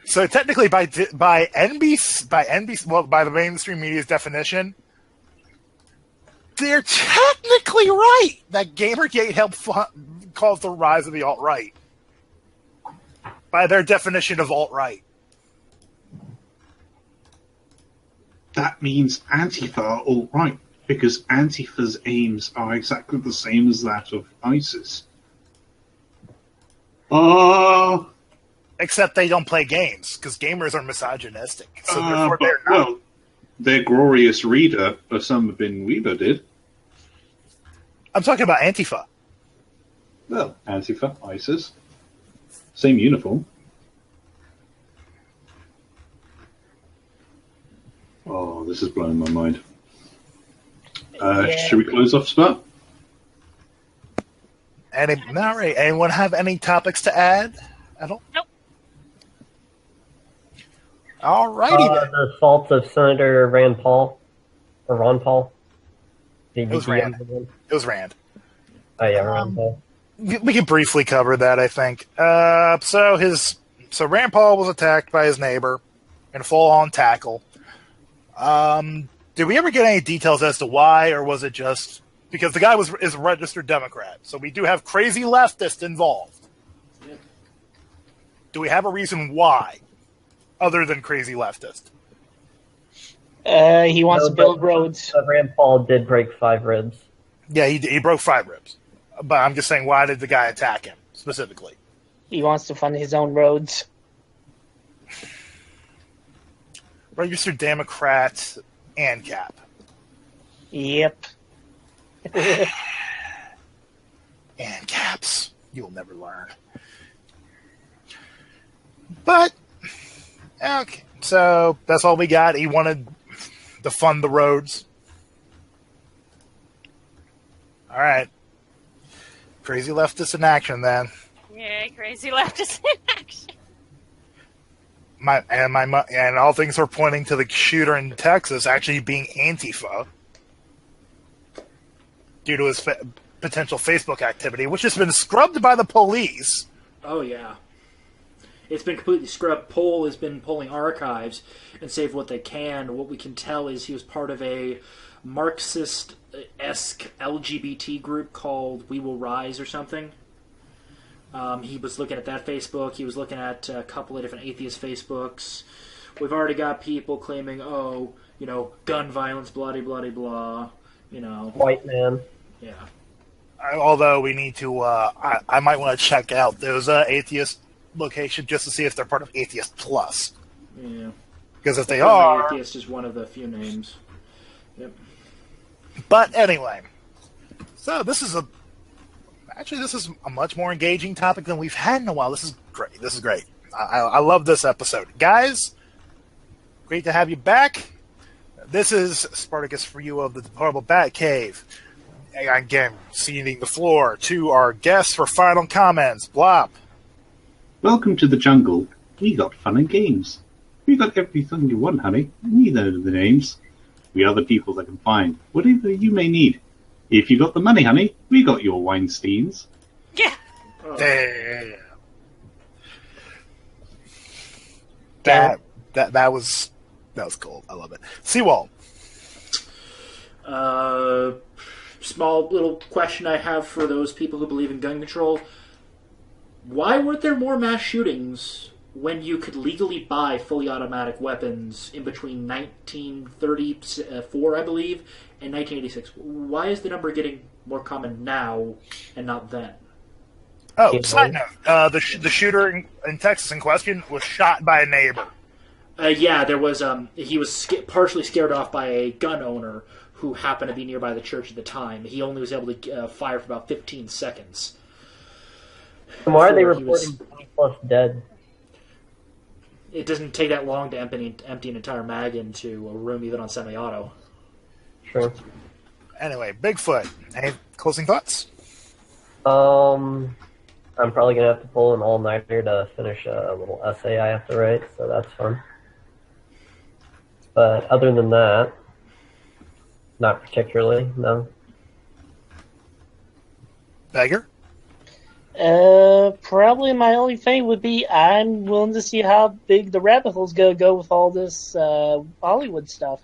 So technically, by NBC, well, by the mainstream media's definition, they're technically right that Gamergate helped cause the rise of the alt-right. By their definition of alt-right. That means Antifa are alt-right, because Antifa's aims are exactly the same as that of ISIS. Except they don't play games, because gamers are misogynistic. So therefore they're not. Well, their glorious reader, Osama bin Weebu, did. I'm talking about Antifa. Well, Antifa, ISIS. Same uniform. Oh, this is blowing my mind. Should we close off, Spot? Not right. Anyone have any topics to add? I don't. Nope. All righty then. The assault of Senator Rand Paul, or Ron Paul. It was Rand. It was Rand. Oh yeah, Rand Paul. We can briefly cover that, I think. So Rand Paul was attacked by his neighbor in a full-on tackle. Did we ever get any details as to why, or was it just because the guy is a registered Democrat? So we do have crazy leftists involved. Yep. Do we have a reason why, other than crazy leftist? He wants to build roads. Rand Paul did break 5 ribs. Yeah, he broke 5 ribs. But I'm just saying, why did the guy attack him specifically? He wants to fund his own roads. Registered Democrat and Cap. Yep. And caps. You'll never learn. But, okay. So, that's all we got. He wanted to fund the roads. Alright. Crazy leftist in action, then. Yeah, crazy leftist in action. And all things are pointing to the shooter in Texas actually being Antifa due to his potential Facebook activity, which has been scrubbed by the police. Oh, yeah. It's been completely scrubbed. Poll has been pulling archives and saved what they can. What we can tell is he was part of a Marxist-esque LGBT group called We Will Rise or something. He was looking at that Facebook. He was looking at a couple of different atheist Facebooks. We've already got people claiming, gun violence, blah, blah, blah, White man. Yeah. Although we need to, I might want to check out those atheist locations just to see if they're part of Atheist Plus. Yeah. Because if they are... Atheist is one of the few names. Yep. But anyway. So this is a much more engaging topic than we've had in a while. This is great. I love this episode. Guys, great to have you back. This is Spartacus for you of the Deplorable Batcave. Again, ceding the floor to our guests for final comments. Blop. Welcome to the jungle. We got fun and games. We got everything you want, honey. We know the names. We are the people that can find whatever you may need. If you got the money, honey, we got your Weinsteins. Yeah. Damn. That was cool. I love it. Seawall. Small little question I have for those people who believe in gun control. Why weren't there more mass shootings when you could legally buy fully automatic weapons in between 1934, I believe, and 1986? Why is the number getting more common now and not then? Oh, side note. The shooter in Texas in question was shot by a neighbor. There was. He was partially scared off by a gun owner who happened to be nearby the church at the time. He only was able to fire for about 15 seconds. Why are they reporting 20 plus dead? It doesn't take that long to empty an entire mag into a room, even on semi-auto. Sure. Anyway, Bigfoot. Any closing thoughts? I'm probably going to have to pull an all-nighter to finish a little essay I have to write, so that's fun. But other than that, not particularly, no. Beggar? Probably my only thing would be I'm willing to see how big the rabbit hole's going to go with all this Hollywood stuff.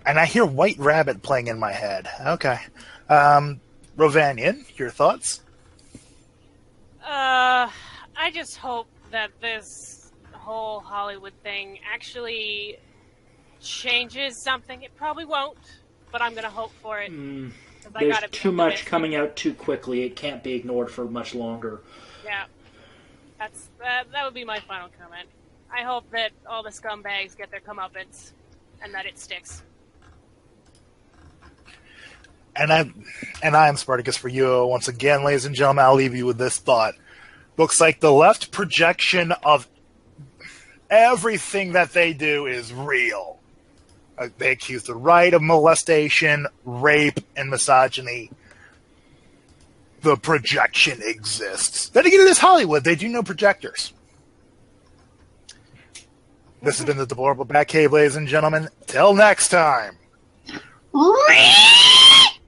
And I hear White Rabbit playing in my head. Okay. Rovanian, your thoughts? I just hope that this whole Hollywood thing actually changes something. It probably won't, but I'm going to hope for it. There's too much coming out too quickly. It can't be ignored for much longer. Yeah. That would be my final comment. I hope that all the scumbags get their comeuppance and that it sticks. And I am Spartacus for you. Once again, ladies and gentlemen, I'll leave you with this thought. Looks like the left projection of everything that they do is real. They accuse the right of molestation, rape, and misogyny. The projection exists. Then again, it is Hollywood. They do know projectors. This has been the Deplorable Batcave, ladies and gentlemen. Till next time.